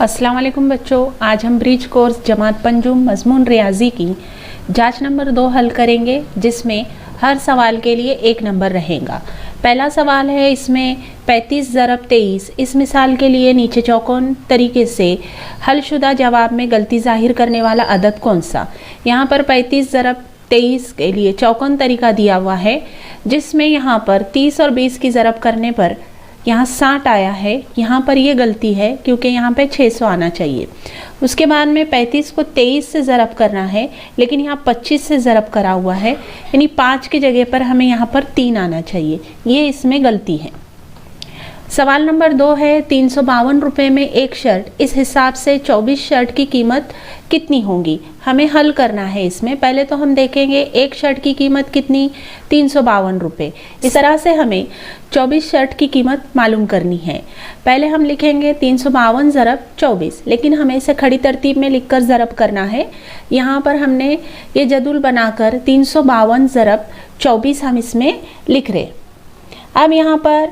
अस्सलाम वालेकुम बच्चों, आज हम ब्रिज कोर्स जमात पंजुम मजमून रियाजी की जांच नंबर 2 हल करेंगे, जिसमें हर सवाल के लिए 1 नंबर रहेगा। पहला सवाल है, इसमें 35 ज़रब 23 इस मिसाल के लिए नीचे चौकोन तरीके से हलशुदा जवाब में गलती जाहिर करने वाला अदद कौन सा। यहाँ पर 35 ज़रब 23 के लिए चौकोन तरीका दिया हुआ है, जिसमें यहाँ पर 30 और 20 की ज़रब करने पर यहाँ 60 आया है। यहाँ पर ये गलती है क्योंकि यहाँ पे 600 आना चाहिए। उसके बाद में 35 को 23 से ज़रब करना है, लेकिन यहाँ 25 से ज़रब करा हुआ है, यानी 5 की जगह पर हमें यहाँ पर 3 आना चाहिए। ये इसमें गलती है। सवाल नंबर 2 है, 352 रुपये में एक शर्ट, इस हिसाब से 24 शर्ट की कीमत कितनी होगी। हमें हल करना है। इसमें पहले तो हम देखेंगे एक शर्ट की कीमत कितनी, 352 रुपये। इस तरह से हमें 24 शर्ट की कीमत मालूम करनी है। पहले हम लिखेंगे 352 ज़रब 24, लेकिन हमें इसे खड़ी तरतीब में लिखकर ज़रब करना है। यहाँ पर हमने ये जदुल बनाकर 352 ज़रब 24 हम इसमें लिख रहे। अब यहाँ पर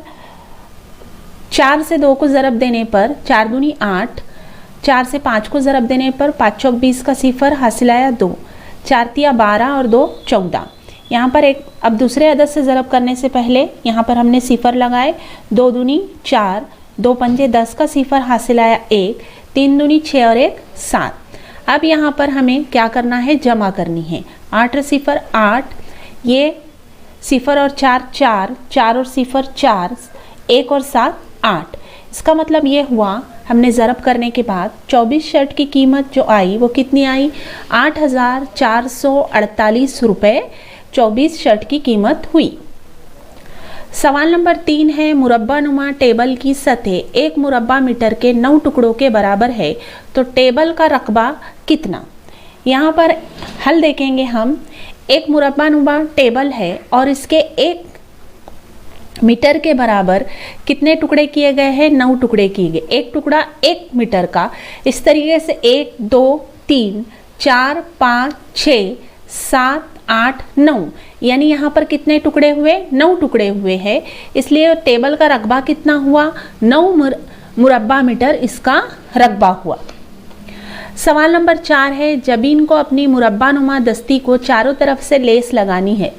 4 से 2 को ज़रब देने पर 4 दूनी 8, 4 से 5 को ज़रब देने पर 5 चौक 20 का सिफर हासिल आया 2, 4 तिया 12 और 2 14। यहाँ पर अब दूसरे अदद से ज़रब करने से पहले यहाँ पर हमने सिफर लगाए। 2 दूनी 4, 2 पंजे 10 का सिफर हासिल आया 1, 3 दूनी 6 और 1 7। अब यहाँ पर हमें क्या करना है, जमा करनी है। 8 और सिफर 8, ये सिफर और 4 4, 4 और सिफर 4, 1 और 7 8। इसका मतलब ये हुआ, हमने ज़रब करने के बाद 24 शर्ट की कीमत जो आई वो कितनी आई, 8,448 रुपये 24 शर्ट की कीमत हुई। सवाल नंबर 3 है, मुरब्बा नुमा टेबल की सतह 1 मुरब्बा मीटर के 9 टुकड़ों के बराबर है, तो टेबल का रकबा कितना। यहाँ पर हल देखेंगे हम। एक मुरब्बा नुमा टेबल है और इसके 1 मीटर के बराबर कितने टुकड़े किए गए हैं, 9 टुकड़े किए गए। एक टुकड़ा 1 मीटर का। इस तरीके से 1 2 3 4 5 6 7 8 9, यानी यहाँ पर कितने टुकड़े हुए, 9 टुकड़े हुए हैं। इसलिए टेबल का रकबा कितना हुआ, 9 मुरब्बा मीटर इसका रकबा हुआ। सवाल नंबर 4 है, जबीन को अपनी मुरब्बा नुमा दस्ती को चारों तरफ से लेस लगानी है।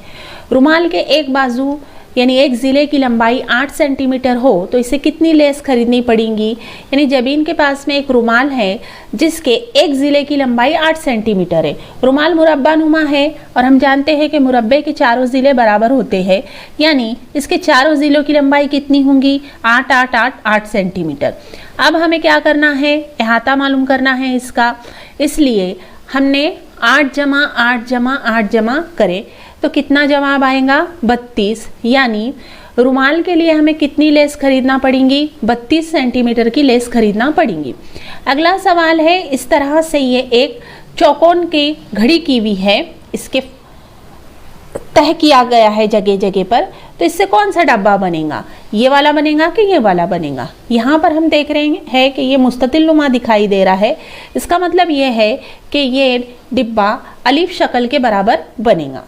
रुमाल के एक बाजू यानी एक ज़िले की लंबाई 8 सेंटीमीटर हो, तो इसे कितनी लेस खरीदनी पड़ेगी। यानी जबीन के पास में एक रुमाल है जिसके एक ज़िले की लंबाई 8 सेंटीमीटर है। रुमाल मुरब्बा नुमा है और हम जानते हैं कि मुरब्बे के चारों ज़िले बराबर होते हैं, यानी इसके चारों ज़िलों की लंबाई कितनी होंगी, 8 8 8 8 सेंटीमीटर। अब हमें क्या करना है, अहाता मालूम करना है इसका। इसलिए हमने 8 जमा 8 जमा 8 जमा करें तो कितना जवाब आएगा, 32। यानी रुमाल के लिए हमें कितनी लेस खरीदना पड़ेगी, 32 सेंटीमीटर की लेस खरीदना पड़ेगी। अगला सवाल है, इस तरह से ये एक चौकोन की घड़ी की हुई है, इसके तह किया गया है जगह जगह पर, तो इससे कौन सा डब्बा बनेगा, ये वाला बनेगा कि ये वाला बनेगा। यहाँ पर हम देख रहे हैं कि ये मुस्ततिल नुमा दिखाई दे रहा है। इसका मतलब ये है कि ये डिब्बा अलीफ शक्ल के बराबर बनेगा।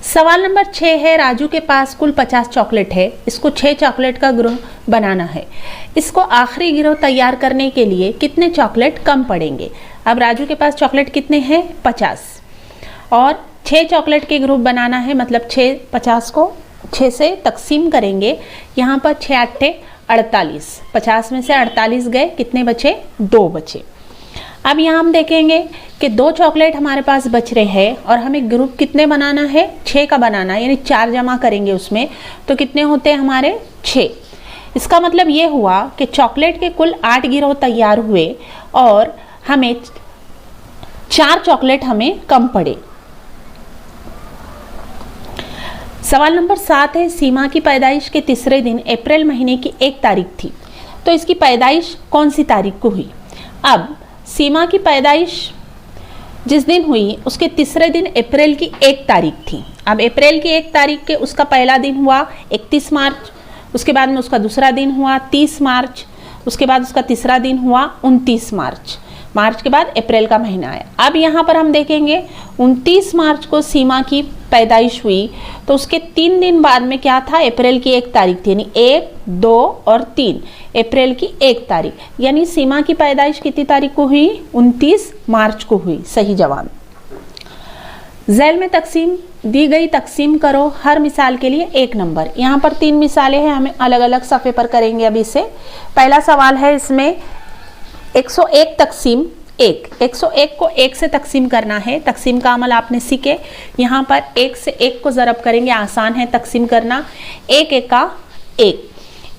सवाल नंबर 6 है, राजू के पास कुल 50 चॉकलेट है, इसको 6 चॉकलेट का गिरोह बनाना है। इसको आखिरी गिरोह तैयार करने के लिए कितने चॉकलेट कम पड़ेंगे। अब राजू के पास चॉकलेट कितने हैं, 50, और 6 चॉकलेट के ग्रुप बनाना है, मतलब 50 को 6 से तकसीम करेंगे। यहाँ पर 6 8 48, 50 में से 48 गए, कितने बचे, 2 बचे। अब यहाँ हम देखेंगे कि 2 चॉकलेट हमारे पास बच रहे हैं और हमें ग्रुप कितने बनाना है, 6 का बनाना है, यानी 4 जमा करेंगे उसमें, तो कितने होते हैं हमारे, 6। इसका मतलब ये हुआ कि चॉकलेट के कुल 8 गिरोह तैयार हुए और हमें 4 चॉकलेट हमें कम पड़े। सवाल नंबर 7 है, सीमा की पैदाइश के तीसरे दिन अप्रैल महीने की 1 तारीख थी, तो इसकी पैदाइश कौन सी तारीख को हुई। अब सीमा की पैदाइश जिस दिन हुई उसके तीसरे दिन अप्रैल की 1 तारीख थी। अब अप्रैल की 1 तारीख के उसका पहला दिन हुआ 31 मार्च, उसके बाद में उसका दूसरा दिन हुआ 30 मार्च, उसके बाद उसका तीसरा दिन हुआ 29 मार्च। मार्च के बाद अप्रैल का महीना आया। अब यहाँ पर हम देखेंगे 29 मार्च को सीमा की पैदाइश हुई, तो उसके 3 दिन बाद में क्या था, अप्रैल की 1 तारीख थी, यानी 1 2 और 3 अप्रैल की 1 तारीख, यानी सीमा की पैदाइश कितनी तारीख को हुई? 29 मार्च को हुई। सही जवाब। झैल में तकसीम दी गई तकसीम करो, हर मिसाल के लिए 1 नंबर। यहाँ पर 3 मिसालें हैं, हमें अलग अलग सफ़े पर करेंगे अभी से। पहला सवाल है इसमें 101 तकसीम 1, 101 को 1 से तकसीम करना है। तकसीम का अमल आपने सीखे। यहाँ पर 1 से 1 को ज़रब करेंगे, आसान है तकसीम करना। 1 एका 1,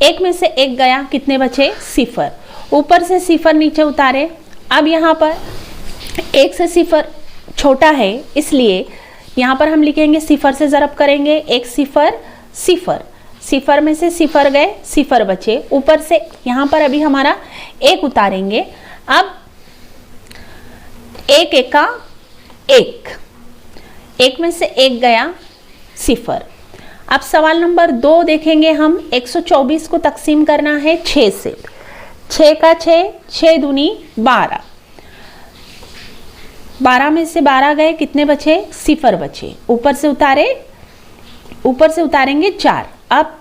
1 में से 1 गया, कितने बचे? 0। ऊपर से 0 नीचे उतारे। अब यहाँ पर 1 से 0 छोटा है, इसलिए यहाँ पर हम लिखेंगे 0 से ज़रब करेंगे। 1 0 0, 0 में से 0 गए, 0 बचे। ऊपर से यहाँ पर अभी हमारा 1 उतारेंगे। अब 1 एका 1, 1 में से 1 गया, 0। अब सवाल नंबर 2 देखेंगे हम। 124 को तकसीम करना है 6 से। 6 का 6, 6 दूनी 12, 12 में से 12 गए, कितने बचे? 0 बचे। ऊपर से उतारेंगे 4। अब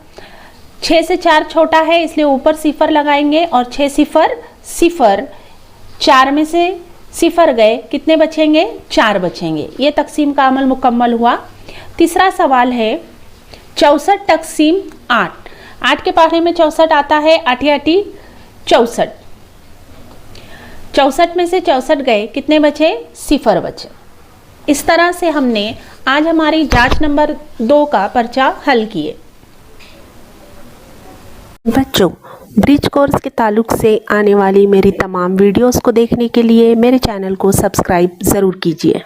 6 से 4 छोटा है, इसलिए ऊपर 0 लगाएंगे और 6 0 0, 4 में से 0 गए, कितने बचेंगे? 4 बचेंगे। ये तकसीम का अमल मुकम्मल हुआ। तीसरा सवाल है 64 तकसीम 8। 8 के पढ़ने में 64 आता है। 8 8 64, 64 में से 64 गए, कितने बचे? 0 बचे। इस तरह से हमने आज हमारी जांच नंबर 2 का पर्चा हल किए। बच्चों, ब्रिज कोर्स के ताल्लुक से आने वाली मेरी तमाम वीडियोस को देखने के लिए मेरे चैनल को सब्सक्राइब ज़रूर कीजिए।